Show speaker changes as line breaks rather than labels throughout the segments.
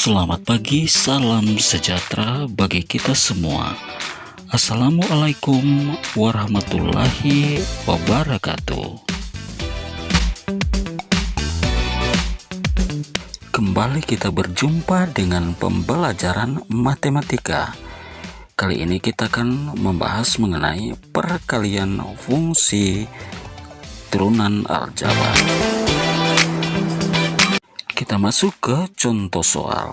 Selamat pagi, salam sejahtera bagi kita semua. Assalamualaikum warahmatullahi wabarakatuh. Kembali kita berjumpa dengan pembelajaran matematika. Kali ini kita akan membahas mengenai perkalian fungsi turunan aljabar. Kita masuk ke contoh soal.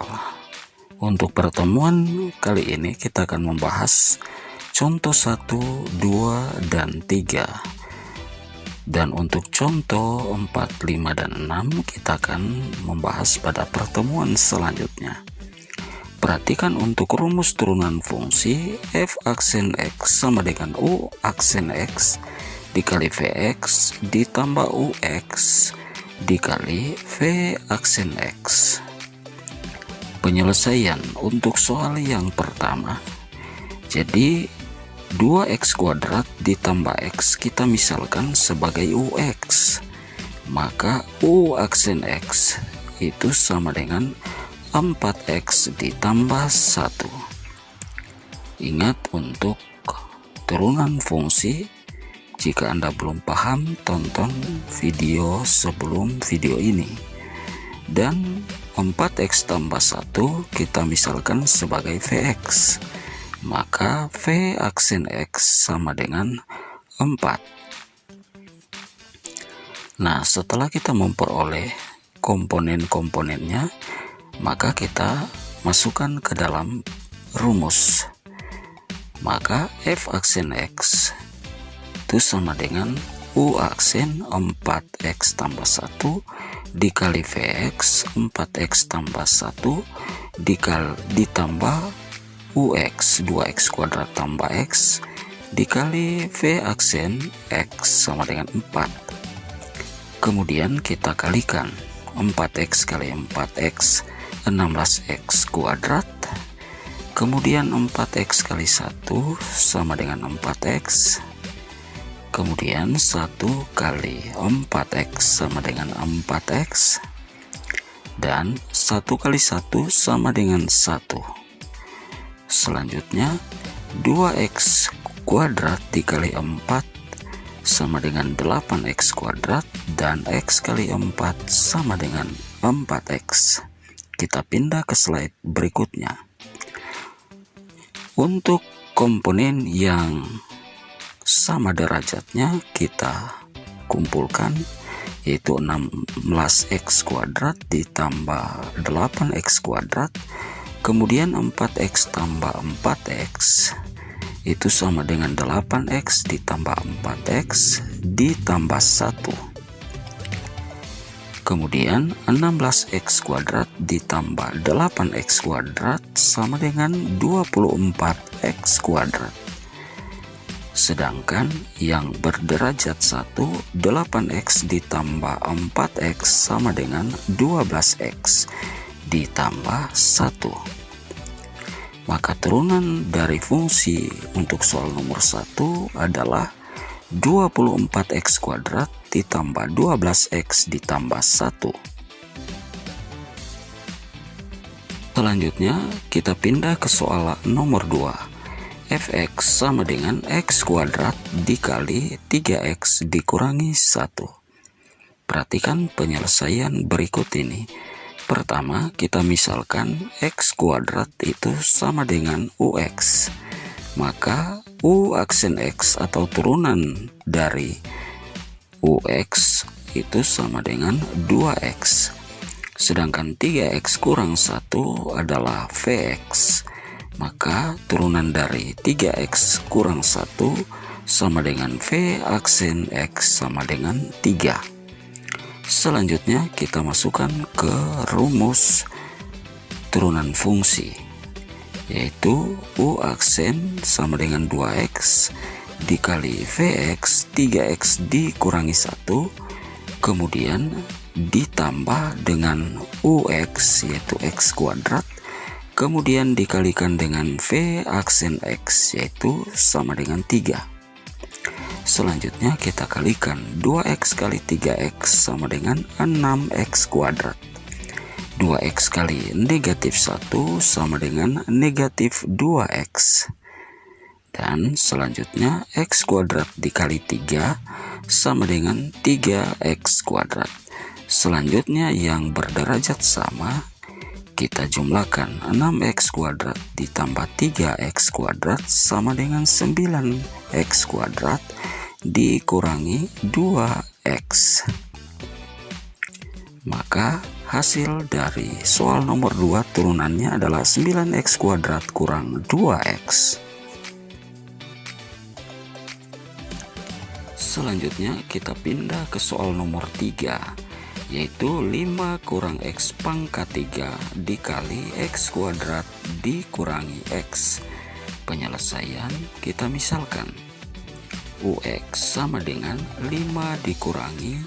Untuk pertemuan kali ini kita akan membahas contoh 1, 2, dan 3. Dan untuk contoh 4, 5, dan 6 kita akan membahas pada pertemuan selanjutnya. Perhatikan untuk rumus turunan fungsi f aksen x sama dengan u aksen x dikali vx ditambah ux dikali v aksen x. Penyelesaian untuk soal yang pertama. Jadi 2x kuadrat ditambah x kita misalkan sebagai ux. Maka u aksen x itu sama dengan 4x ditambah 1. Ingat untuk turunan fungsi, jika Anda belum paham, tonton video sebelum video ini. Dan 4x tambah 1 kita misalkan sebagai vx. Maka v aksen x sama dengan 4. Nah, setelah kita memperoleh komponen-komponennya, maka kita masukkan ke dalam rumus. Maka f aksen x itu sama dengan u aksen 4x tambah 1 dikali vx 4x tambah 1 ditambah ux 2x kuadrat tambah x dikali v aksen x sama dengan 4. Kemudian kita kalikan 4x kali 4x 16x kuadrat. Kemudian 4x kali 1 sama dengan 4x. Kemudian 1 kali 4x sama dengan 4x. Dan 1 kali 1 sama dengan 1. Selanjutnya 2x kuadrat dikali 4 sama dengan 8x kuadrat. Dan x kali 4 sama dengan 4x. Kita pindah ke slide berikutnya. Untuk komponen yang sama derajatnya kita kumpulkan, yaitu 16x kuadrat ditambah 8x kuadrat, kemudian 4x tambah 4x itu sama dengan 8x ditambah 4x ditambah 1. Kemudian 16x kuadrat ditambah 8x kuadrat sama dengan 24x kuadrat. Sedangkan yang berderajat 1, 8x ditambah 4x sama dengan 12x ditambah 1. Maka turunan dari fungsi untuk soal nomor 1 adalah 24x kuadrat ditambah 12x ditambah 1. Selanjutnya kita pindah ke soal nomor 2. Fx sama dengan x kuadrat dikali 3x dikurangi 1. Perhatikan penyelesaian berikut ini. Pertama, kita misalkan x kuadrat itu sama dengan ux. Maka u aksen x atau turunan dari ux itu sama dengan 2x. Sedangkan 3x kurang 1 adalah vx. Maka turunan dari 3x kurang 1 sama dengan v aksen x sama dengan 3. Selanjutnya kita masukkan ke rumus turunan fungsi, yaitu u aksen sama dengan 2x dikali vx 3x dikurangi 1, kemudian ditambah dengan ux yaitu x kuadrat, kemudian dikalikan dengan v aksen x yaitu sama dengan 3. Selanjutnya kita kalikan 2x kali 3x sama dengan 6x kuadrat. 2x kali negatif 1 sama dengan negatif 2x. Dan selanjutnya x kuadrat dikali 3 sama dengan 3x kuadrat. Selanjutnya yang berderajat sama, kita jumlahkan 6x kuadrat ditambah 3x kuadrat sama dengan 9x kuadrat dikurangi 2x. Maka hasil dari soal nomor 2 turunannya adalah 9x kuadrat kurang 2x. Selanjutnya kita pindah ke soal nomor 3, yaitu 5 kurang x pangkat 3 dikali x kuadrat dikurangi x. Penyelesaian kita misalkan ux sama dengan 5 dikurangi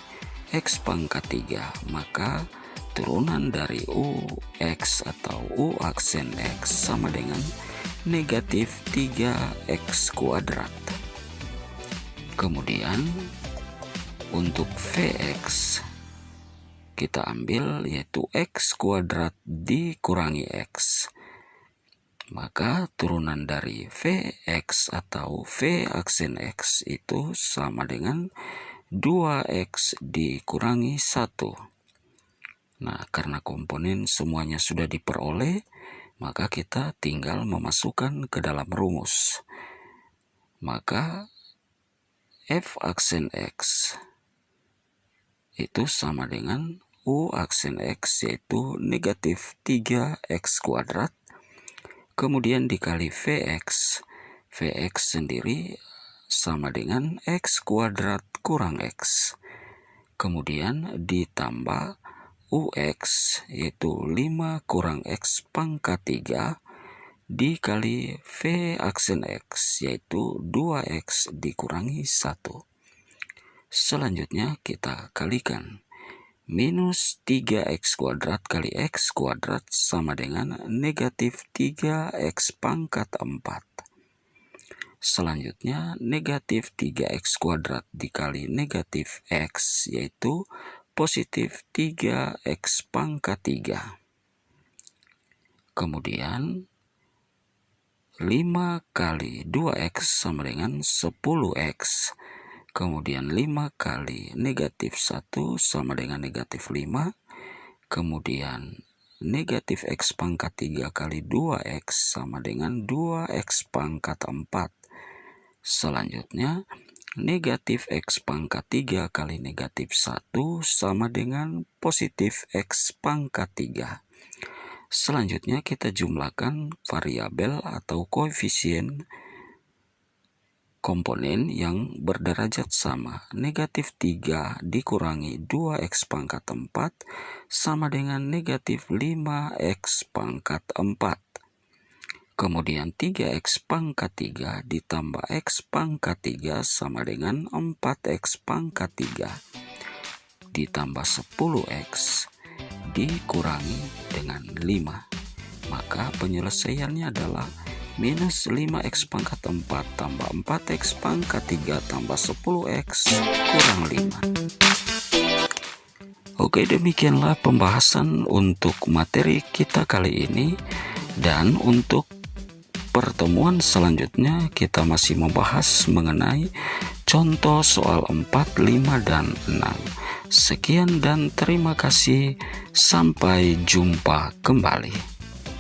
x pangkat 3, maka turunan dari ux atau u aksen x sama dengan negatif 3x kuadrat. Kemudian untuk vx kita ambil yaitu x kuadrat dikurangi x. Maka turunan dari vx atau v aksen x itu sama dengan 2x dikurangi 1. Nah, karena komponen semuanya sudah diperoleh, maka kita tinggal memasukkan ke dalam rumus. Maka f aksen x itu sama dengan u aksen x, yaitu negatif 3x kuadrat, kemudian dikali vx. Vx sendiri sama dengan x kuadrat kurang x, kemudian ditambah ux, yaitu 5 kurang x pangkat 3 dikali v aksen x, yaitu 2x dikurangi 1. Selanjutnya kita kalikan. Minus 3x kuadrat kali x kuadrat sama dengan negatif 3x pangkat 4. Selanjutnya negatif 3x kuadrat dikali negatif x, yaitu positif 3x pangkat 3. Kemudian 5 kali 2x sama dengan 10x. Kemudian 5 kali negatif 1 sama dengan negatif 5. Kemudian negatif x pangkat 3 kali 2x sama dengan 2x pangkat 4. Selanjutnya negatif x pangkat 3 kali negatif 1 sama dengan positif x pangkat 3. Selanjutnya kita jumlahkan variabel atau koefisien komponen yang berderajat sama. Negatif 3 dikurangi 2x pangkat 4 sama dengan negatif 5x pangkat 4. Kemudian 3x pangkat 3 ditambah x pangkat 3 sama dengan 4x pangkat 3 ditambah 10x dikurangi dengan 5. Maka penyelesaiannya adalah minus 5x pangkat 4 tambah 4x pangkat 3 tambah 10x kurang 5. Oke, demikianlah pembahasan untuk materi kita kali ini. Dan untuk pertemuan selanjutnya kita masih membahas mengenai contoh soal 4, 5, dan 6. Sekian dan terima kasih. Sampai jumpa kembali.